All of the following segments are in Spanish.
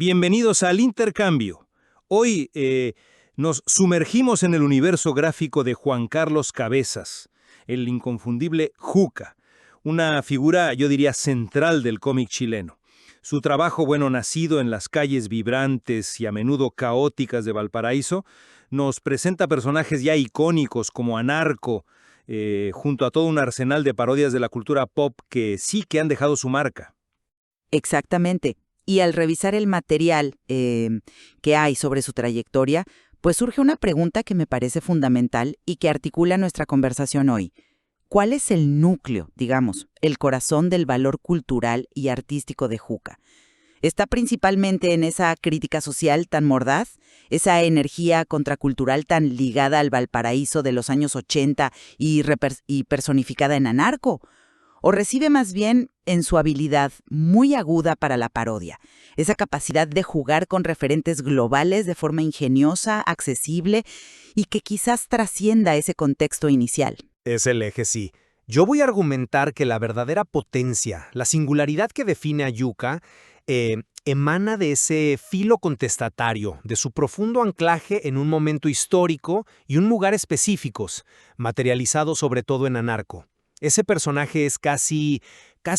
Bienvenidos al Intercambio. Hoy nos sumergimos en el universo gráfico de Juan Carlos Cabezas, el inconfundible Juca, una figura, yo diría, central del cómic chileno. Su trabajo, nacido en las calles vibrantes y a menudo caóticas de Valparaíso, nos presenta personajes ya icónicos como Anarco, junto a todo un arsenal de parodias de la cultura pop que sí que han dejado su marca. Exactamente. Y al revisar el material que hay sobre su trayectoria, pues surge una pregunta que me parece fundamental y que articula nuestra conversación hoy. ¿Cuál es el núcleo, digamos, el corazón del valor cultural y artístico de Juca? ¿Está principalmente en esa crítica social tan mordaz, esa energía contracultural tan ligada al Valparaíso de los años 80 y personificada en Anarco? ¿O recibe más bien en su habilidad muy aguda para la parodia, esa capacidad de jugar con referentes globales de forma ingeniosa, accesible y que quizás trascienda ese contexto inicial? Es el eje, sí. Yo voy a argumentar que la verdadera potencia, la singularidad que define a Yuca, emana de ese filo contestatario, de su profundo anclaje en un momento histórico y un lugar específicos, materializado sobre todo en Anarco. Ese personaje es casi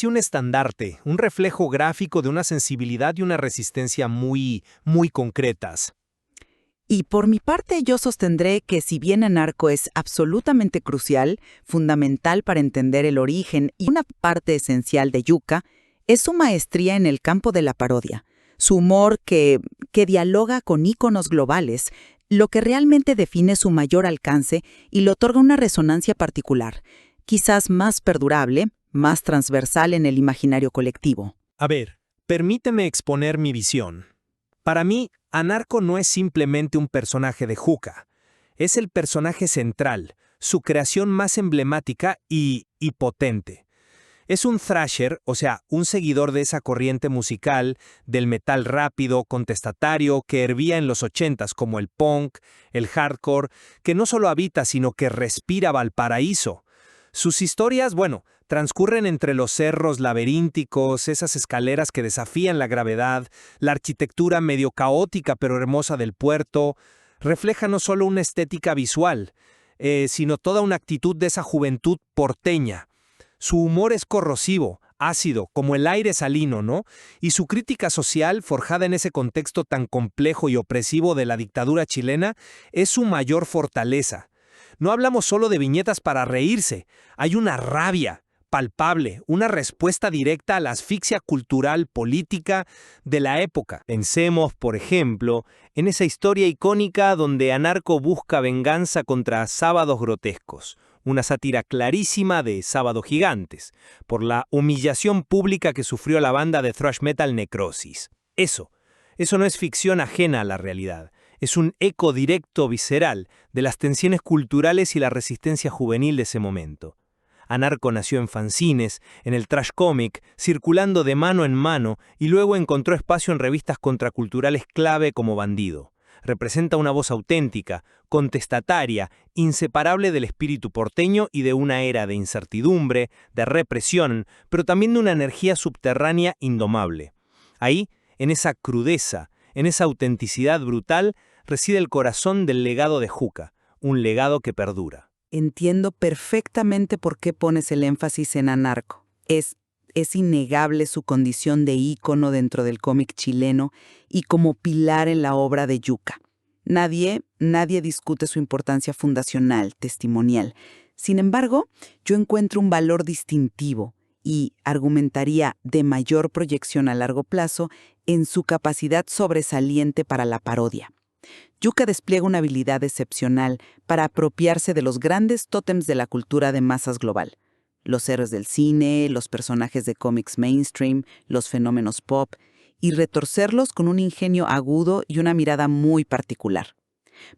un estandarte, un reflejo gráfico de una sensibilidad y una resistencia muy concretas. Y por mi parte yo sostendré que si bien Anarco es absolutamente crucial, fundamental para entender el origen y una parte esencial de Yuca, es su maestría en el campo de la parodia, su humor que dialoga con íconos globales, lo que realmente define su mayor alcance y le otorga una resonancia particular, quizás más perdurable, más transversal en el imaginario colectivo. A ver, permíteme exponer mi visión. Para mí, Anarco no es simplemente un personaje de Juca. Es el personaje central, su creación más emblemática y potente. Es un thrasher, o sea, un seguidor de esa corriente musical, del metal rápido, contestatario, que hervía en los 80s, como el punk, el hardcore, que no solo habita, sino que respira Valparaíso. Sus historias, transcurren entre los cerros laberínticos, esas escaleras que desafían la gravedad, la arquitectura medio caótica pero hermosa del puerto. Refleja no solo una estética visual, sino toda una actitud de esa juventud porteña. Su humor es corrosivo, ácido, como el aire salino, ¿no? Y su crítica social, forjada en ese contexto tan complejo y opresivo de la dictadura chilena, es su mayor fortaleza. No hablamos solo de viñetas para reírse, hay una rabia palpable, una respuesta directa a la asfixia cultural política de la época. Pensemos, por ejemplo, en esa historia icónica donde Anarco busca venganza contra Sábados Grotescos, una sátira clarísima de Sábados Gigantes, por la humillación pública que sufrió la banda de thrash metal Necrosis. Eso no es ficción ajena a la realidad. Es un eco directo, visceral, de las tensiones culturales y la resistencia juvenil de ese momento. Anarco nació en fanzines, en el trash comic, circulando de mano en mano y luego encontró espacio en revistas contraculturales clave como Bandido. Representa una voz auténtica, contestataria, inseparable del espíritu porteño y de una era de incertidumbre, de represión, pero también de una energía subterránea indomable. Ahí, en esa crudeza, en esa autenticidad brutal, reside el corazón del legado de Juca, un legado que perdura. Entiendo perfectamente por qué pones el énfasis en Anarco. Es innegable su condición de ícono dentro del cómic chileno y como pilar en la obra de Yuca. Nadie discute su importancia fundacional, testimonial. Sin embargo, yo encuentro un valor distintivo y argumentaría de mayor proyección a largo plazo en su capacidad sobresaliente para la parodia. Yuca despliega una habilidad excepcional para apropiarse de los grandes tótems de la cultura de masas global. Los héroes del cine, los personajes de cómics mainstream, los fenómenos pop, y retorcerlos con un ingenio agudo y una mirada muy particular.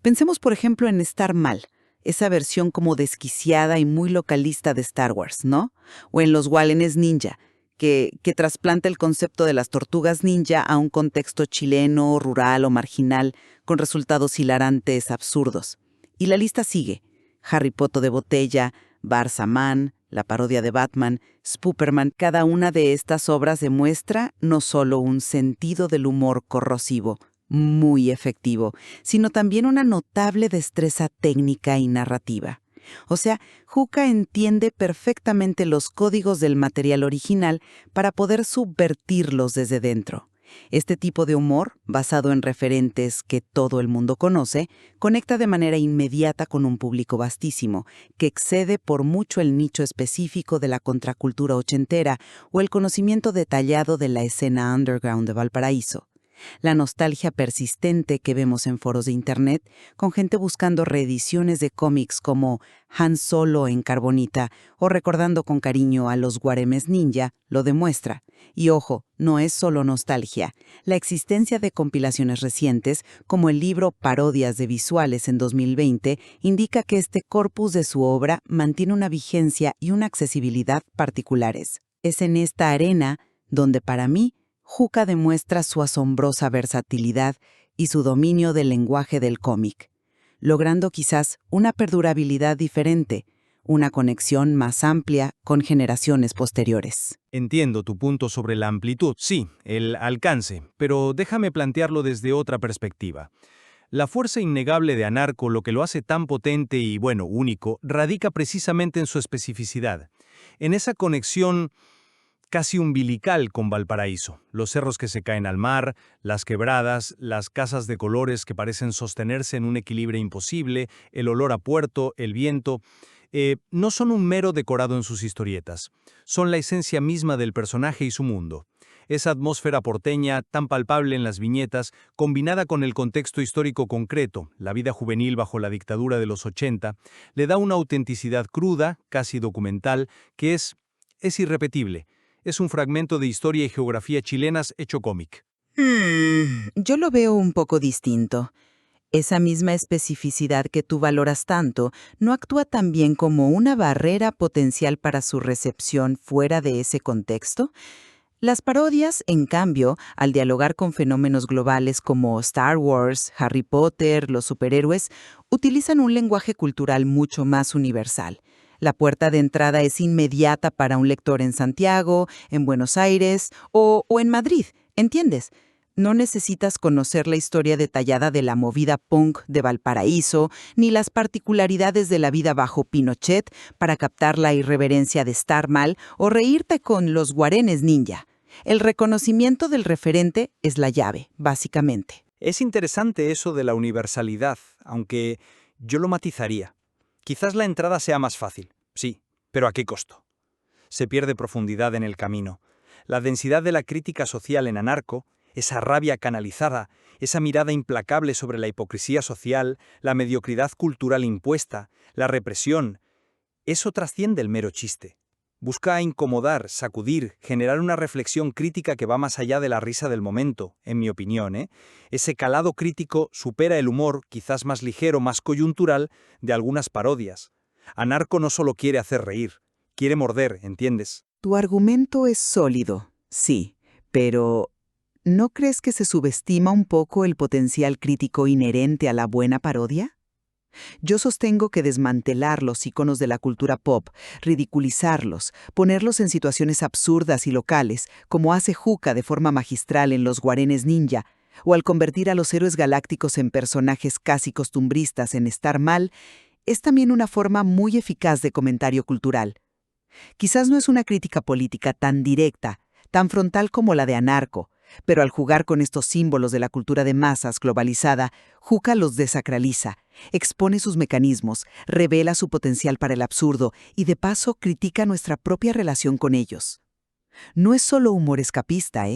Pensemos, por ejemplo, en Star Mal, esa versión como desquiciada y muy localista de Star Wars, ¿no? O en Los Gualenes Ninja, que trasplanta el concepto de las tortugas ninja a un contexto chileno, rural o marginal, con resultados hilarantes, absurdos. Y la lista sigue. Harry Potter de Botella, Barça Man, la parodia de Batman, Spooperman, cada una de estas obras demuestra no solo un sentido del humor corrosivo, muy efectivo, sino también una notable destreza técnica y narrativa. O sea, Juca entiende perfectamente los códigos del material original para poder subvertirlos desde dentro. Este tipo de humor, basado en referentes que todo el mundo conoce, conecta de manera inmediata con un público vastísimo, que excede por mucho el nicho específico de la contracultura ochentera o el conocimiento detallado de la escena underground de Valparaíso. La nostalgia persistente que vemos en foros de Internet, con gente buscando reediciones de cómics como Han Solo en carbonita o recordando con cariño a los Guaremes Ninja, lo demuestra. Y ojo, no es solo nostalgia. La existencia de compilaciones recientes, como el libro Parodias de Visuales en 2020, indica que este corpus de su obra mantiene una vigencia y una accesibilidad particulares. Es en esta arena donde para mí Juca demuestra su asombrosa versatilidad y su dominio del lenguaje del cómic, logrando quizás una perdurabilidad diferente, una conexión más amplia con generaciones posteriores. Entiendo tu punto sobre la amplitud, sí, el alcance, pero déjame plantearlo desde otra perspectiva. La fuerza innegable de Anarco, lo que lo hace tan potente y, bueno, único, radica precisamente en su especificidad, en esa conexión casi umbilical con Valparaíso, los cerros que se caen al mar, las quebradas, las casas de colores que parecen sostenerse en un equilibrio imposible, el olor a puerto, el viento, no son un mero decorado en sus historietas, son la esencia misma del personaje y su mundo. Esa atmósfera porteña, tan palpable en las viñetas, combinada con el contexto histórico concreto, la vida juvenil bajo la dictadura de los 80, le da una autenticidad cruda, casi documental, que es irrepetible. Es un fragmento de historia y geografía chilenas hecho cómic. Yo lo veo un poco distinto. Esa misma especificidad que tú valoras tanto no actúa también como una barrera potencial para su recepción fuera de ese contexto. Las parodias, en cambio, al dialogar con fenómenos globales como Star Wars, Harry Potter, los superhéroes, utilizan un lenguaje cultural mucho más universal. La puerta de entrada es inmediata para un lector en Santiago, en Buenos Aires o en Madrid, ¿entiendes? No necesitas conocer la historia detallada de la movida punk de Valparaíso, ni las particularidades de la vida bajo Pinochet para captar la irreverencia de estar mal o reírte con los Guarenes Ninja. El reconocimiento del referente es la llave, básicamente. Es interesante eso de la universalidad, aunque yo lo matizaría. Quizás la entrada sea más fácil, sí, pero ¿a qué costo? Se pierde profundidad en el camino. La densidad de la crítica social en Anarco, esa rabia canalizada, esa mirada implacable sobre la hipocresía social, la mediocridad cultural impuesta, la represión, eso trasciende el mero chiste. Busca incomodar, sacudir, generar una reflexión crítica que va más allá de la risa del momento, en mi opinión, Ese calado crítico supera el humor, quizás más ligero, más coyuntural, de algunas parodias. Anarco no solo quiere hacer reír, quiere morder, ¿entiendes? Tu argumento es sólido, sí, pero ¿no crees que se subestima un poco el potencial crítico inherente a la buena parodia? Yo sostengo que desmantelar los íconos de la cultura pop, ridiculizarlos, ponerlos en situaciones absurdas y locales, como hace Juca de forma magistral en Los Guarenes Ninja, o al convertir a los héroes galácticos en personajes casi costumbristas en estar mal, es también una forma muy eficaz de comentario cultural. Quizás no es una crítica política tan directa, tan frontal como la de Anarco, pero al jugar con estos símbolos de la cultura de masas globalizada, Juca los desacraliza, expone sus mecanismos, revela su potencial para el absurdo y de paso critica nuestra propia relación con ellos. No es solo humor escapista,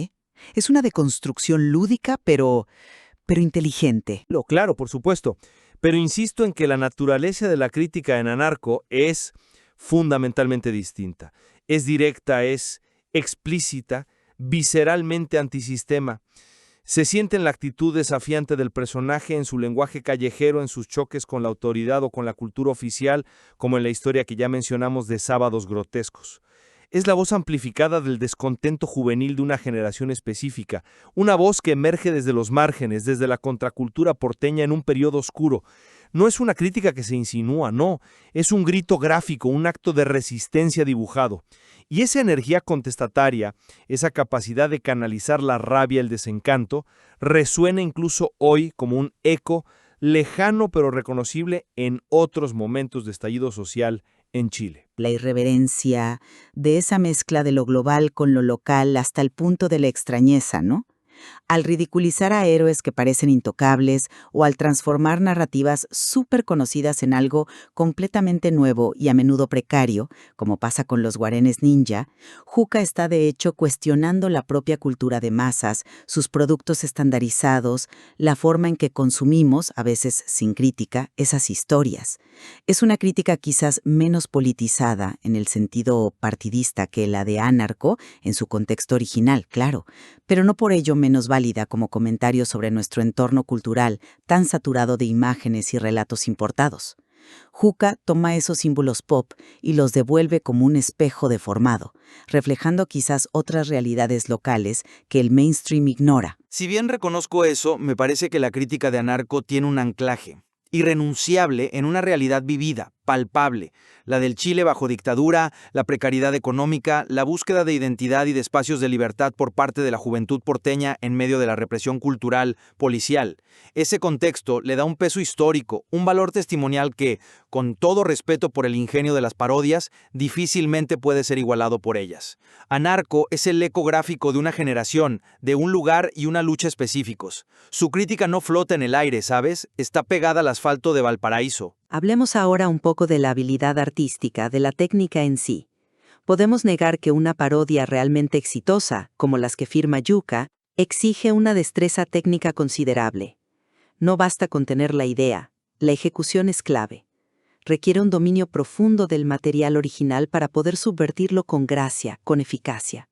Es una deconstrucción lúdica, pero inteligente. Claro, por supuesto. Pero insisto en que la naturaleza de la crítica en Anarco es fundamentalmente distinta. Es directa, es explícita, visceralmente antisistema. Se siente en la actitud desafiante del personaje, en su lenguaje callejero, en sus choques con la autoridad o con la cultura oficial, como en la historia que ya mencionamos de Sábados Grotescos. Es la voz amplificada del descontento juvenil de una generación específica, una voz que emerge desde los márgenes, desde la contracultura porteña en un periodo oscuro, No es una crítica que se insinúa, no, es un grito gráfico, un acto de resistencia dibujado. Y esa energía contestataria, esa capacidad de canalizar la rabia, el desencanto, resuena incluso hoy como un eco lejano pero reconocible en otros momentos de estallido social en Chile. La irreverencia de esa mezcla de lo global con lo local hasta el punto de la extrañeza, ¿no? Al ridiculizar a héroes que parecen intocables o al transformar narrativas súper conocidas en algo completamente nuevo y a menudo precario, como pasa con los guarenes ninja, Juca está de hecho cuestionando la propia cultura de masas, sus productos estandarizados, la forma en que consumimos, a veces sin crítica, esas historias. Es una crítica quizás menos politizada en el sentido partidista que la de Anarco en su contexto original, claro, pero no por ello menos válida como comentario sobre nuestro entorno cultural tan saturado de imágenes y relatos importados. Juca toma esos símbolos pop y los devuelve como un espejo deformado, reflejando quizás otras realidades locales que el mainstream ignora. Si bien reconozco eso, me parece que la crítica de Anarco tiene un anclaje irrenunciable en una realidad vivida, palpable, la del Chile bajo dictadura, la precariedad económica, la búsqueda de identidad y de espacios de libertad por parte de la juventud porteña en medio de la represión cultural, policial. Ese contexto le da un peso histórico, un valor testimonial que, con todo respeto por el ingenio de las parodias, difícilmente puede ser igualado por ellas. Anarco es el eco gráfico de una generación, de un lugar y una lucha específicos. Su crítica no flota en el aire, ¿sabes? Está pegada al asfalto de Valparaíso. Hablemos ahora un poco de la habilidad artística, de la técnica en sí. Podemos negar que una parodia realmente exitosa, como las que firma Yuka, exige una destreza técnica considerable. No basta con tener la idea, la ejecución es clave. Requiere un dominio profundo del material original para poder subvertirlo con gracia, con eficacia.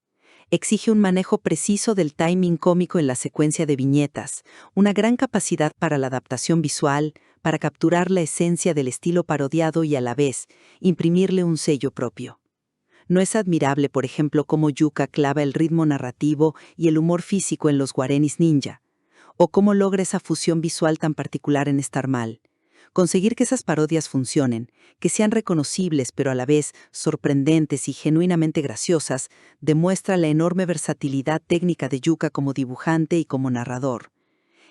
Exige un manejo preciso del timing cómico en la secuencia de viñetas, una gran capacidad para la adaptación visual, para capturar la esencia del estilo parodiado y a la vez imprimirle un sello propio. ¿No es admirable, por ejemplo, cómo Yuka clava el ritmo narrativo y el humor físico en los guarenis ninja? ¿O cómo logra esa fusión visual tan particular en Estar Mal? Conseguir que esas parodias funcionen, que sean reconocibles pero a la vez sorprendentes y genuinamente graciosas, demuestra la enorme versatilidad técnica de Yuka como dibujante y como narrador.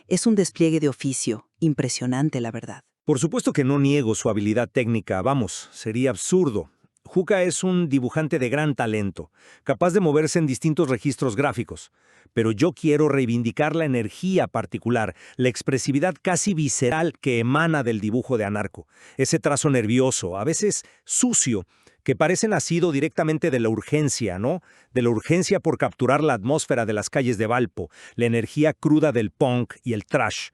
Es un despliegue de oficio, impresionante la verdad. Por supuesto que no niego su habilidad técnica, vamos, sería absurdo. Juca es un dibujante de gran talento, capaz de moverse en distintos registros gráficos. Pero yo quiero reivindicar la energía particular, la expresividad casi visceral que emana del dibujo de Anarco. Ese trazo nervioso, a veces sucio, que parece nacido directamente de la urgencia, ¿no? De la urgencia por capturar la atmósfera de las calles de Valpo, la energía cruda del punk y el trash.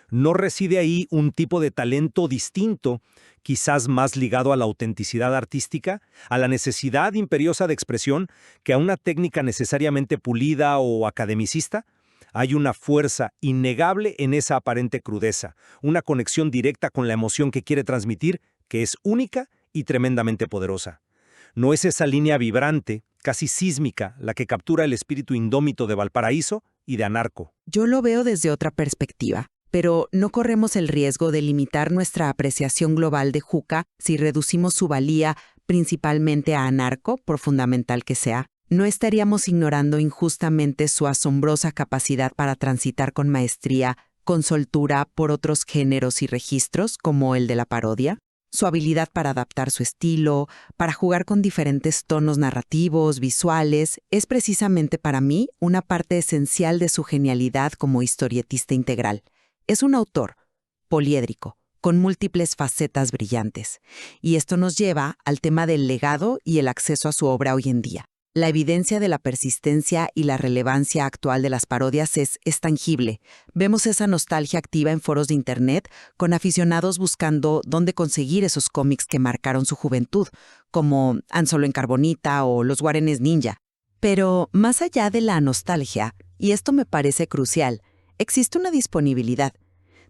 ¿No reside ahí un tipo de talento distinto, quizás más ligado a la autenticidad artística, a la necesidad imperiosa de expresión, que a una técnica necesariamente pulida o academicista? Hay una fuerza innegable en esa aparente crudeza, una conexión directa con la emoción que quiere transmitir, que es única y tremendamente poderosa. ¿No es esa línea vibrante, casi sísmica, la que captura el espíritu indómito de Valparaíso y de Anarco? Yo lo veo desde otra perspectiva. Pero no corremos el riesgo de limitar nuestra apreciación global de Juca si reducimos su valía principalmente a Anarco, por fundamental que sea. ¿No estaríamos ignorando injustamente su asombrosa capacidad para transitar con maestría, con soltura por otros géneros y registros, como el de la parodia? Su habilidad para adaptar su estilo, para jugar con diferentes tonos narrativos, visuales, es precisamente para mí una parte esencial de su genialidad como historietista integral. Es un autor poliédrico, con múltiples facetas brillantes. Y esto nos lleva al tema del legado y el acceso a su obra hoy en día. La evidencia de la persistencia y la relevancia actual de las parodias es tangible. Vemos esa nostalgia activa en foros de internet, con aficionados buscando dónde conseguir esos cómics que marcaron su juventud, como Han Solo en Carbonita o Los Guarenes Ninja. Pero más allá de la nostalgia, y esto me parece crucial, existe una disponibilidad.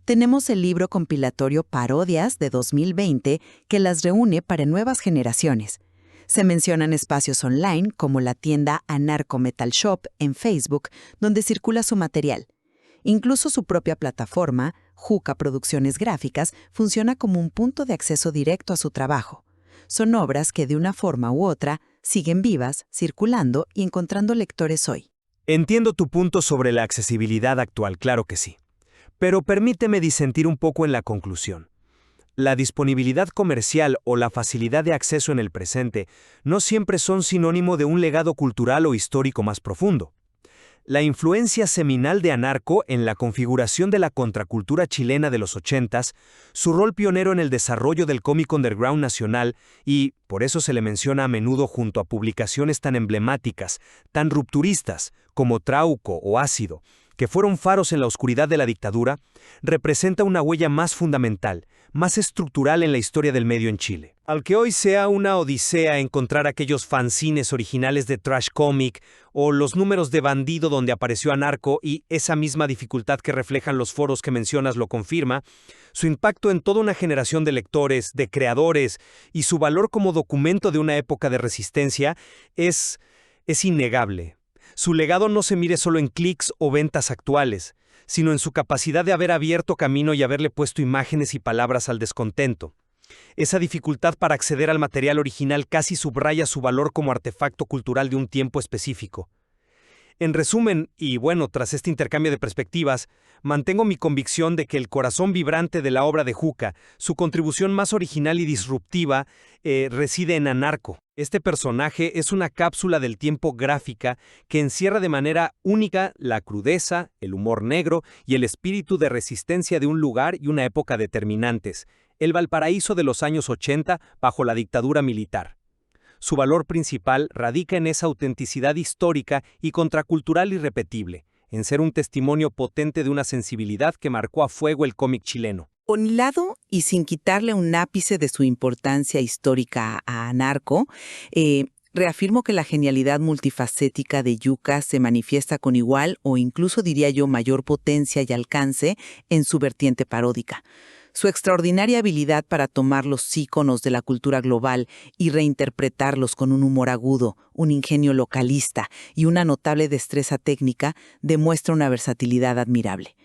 Tenemos el libro compilatorio Parodias de 2020 que las reúne para nuevas generaciones. Se mencionan espacios online como la tienda Anarco Metal Shop en Facebook, donde circula su material. Incluso su propia plataforma, Juca Producciones Gráficas funciona como un punto de acceso directo a su trabajo. Son obras que de una forma u otra siguen vivas, circulando y encontrando lectores hoy. Entiendo tu punto sobre la accesibilidad actual, claro que sí. Pero permíteme disentir un poco en la conclusión. La disponibilidad comercial o la facilidad de acceso en el presente no siempre son sinónimo de un legado cultural o histórico más profundo. La influencia seminal de Anarco en la configuración de la contracultura chilena de los 80s, su rol pionero en el desarrollo del cómic underground nacional y, por eso se le menciona a menudo junto a publicaciones tan emblemáticas, tan rupturistas como Trauco o Ácido, que fueron faros en la oscuridad de la dictadura, representa una huella más fundamental, más estructural en la historia del medio en Chile. Al que hoy sea una odisea encontrar aquellos fanzines originales de Trash Comic o los números de Bandido donde apareció Anarco y esa misma dificultad que reflejan los foros que mencionas lo confirma, su impacto en toda una generación de lectores, de creadores y su valor como documento de una época de resistencia es innegable. Su legado no se mire solo en clics o ventas actuales, sino en su capacidad de haber abierto camino y haberle puesto imágenes y palabras al descontento. Esa dificultad para acceder al material original casi subraya su valor como artefacto cultural de un tiempo específico. En resumen, y bueno, tras este intercambio de perspectivas, mantengo mi convicción de que el corazón vibrante de la obra de Juca, su contribución más original y disruptiva, reside en Anarco. Este personaje es una cápsula del tiempo gráfica que encierra de manera única la crudeza, el humor negro y el espíritu de resistencia de un lugar y una época determinantes, el Valparaíso de los años 80 bajo la dictadura militar. Su valor principal radica en esa autenticidad histórica y contracultural irrepetible, en ser un testimonio potente de una sensibilidad que marcó a fuego el cómic chileno. Por un lado, y sin quitarle un ápice de su importancia histórica a Anarco, reafirmo que la genialidad multifacética de Juca se manifiesta con igual o incluso diría yo mayor potencia y alcance en su vertiente paródica. Su extraordinaria habilidad para tomar los íconos de la cultura global y reinterpretarlos con un humor agudo, un ingenio localista y una notable destreza técnica demuestra una versatilidad admirable.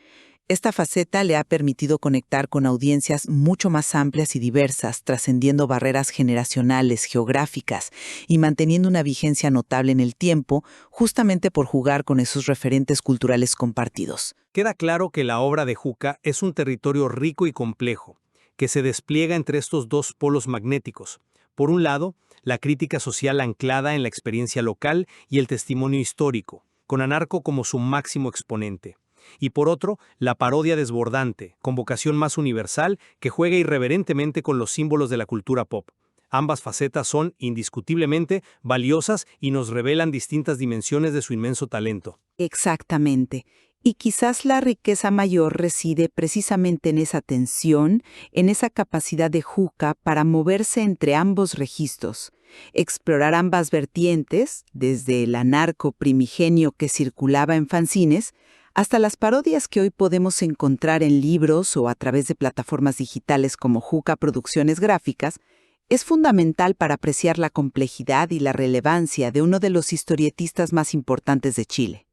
Esta faceta le ha permitido conectar con audiencias mucho más amplias y diversas, trascendiendo barreras generacionales, geográficas y manteniendo una vigencia notable en el tiempo, justamente por jugar con esos referentes culturales compartidos. Queda claro que la obra de Juca es un territorio rico y complejo, que se despliega entre estos dos polos magnéticos. Por un lado, la crítica social anclada en la experiencia local y el testimonio histórico, con Anarco como su máximo exponente. Y por otro, la parodia desbordante, con vocación más universal, que juega irreverentemente con los símbolos de la cultura pop. Ambas facetas son, indiscutiblemente, valiosas y nos revelan distintas dimensiones de su inmenso talento. Exactamente. Y quizás la riqueza mayor reside precisamente en esa tensión, en esa capacidad de Juca para moverse entre ambos registros, explorar ambas vertientes, desde el anarco primigenio que circulaba en fanzines, hasta las parodias que hoy podemos encontrar en libros o a través de plataformas digitales como Juca Producciones Gráficas, es fundamental para apreciar la complejidad y la relevancia de uno de los historietistas más importantes de Chile.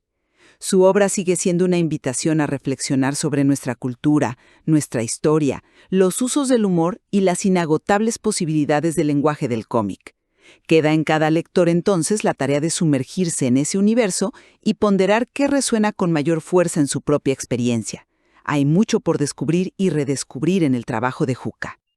Su obra sigue siendo una invitación a reflexionar sobre nuestra cultura, nuestra historia, los usos del humor y las inagotables posibilidades del lenguaje del cómic. Queda en cada lector entonces la tarea de sumergirse en ese universo y ponderar qué resuena con mayor fuerza en su propia experiencia. Hay mucho por descubrir y redescubrir en el trabajo de Juca.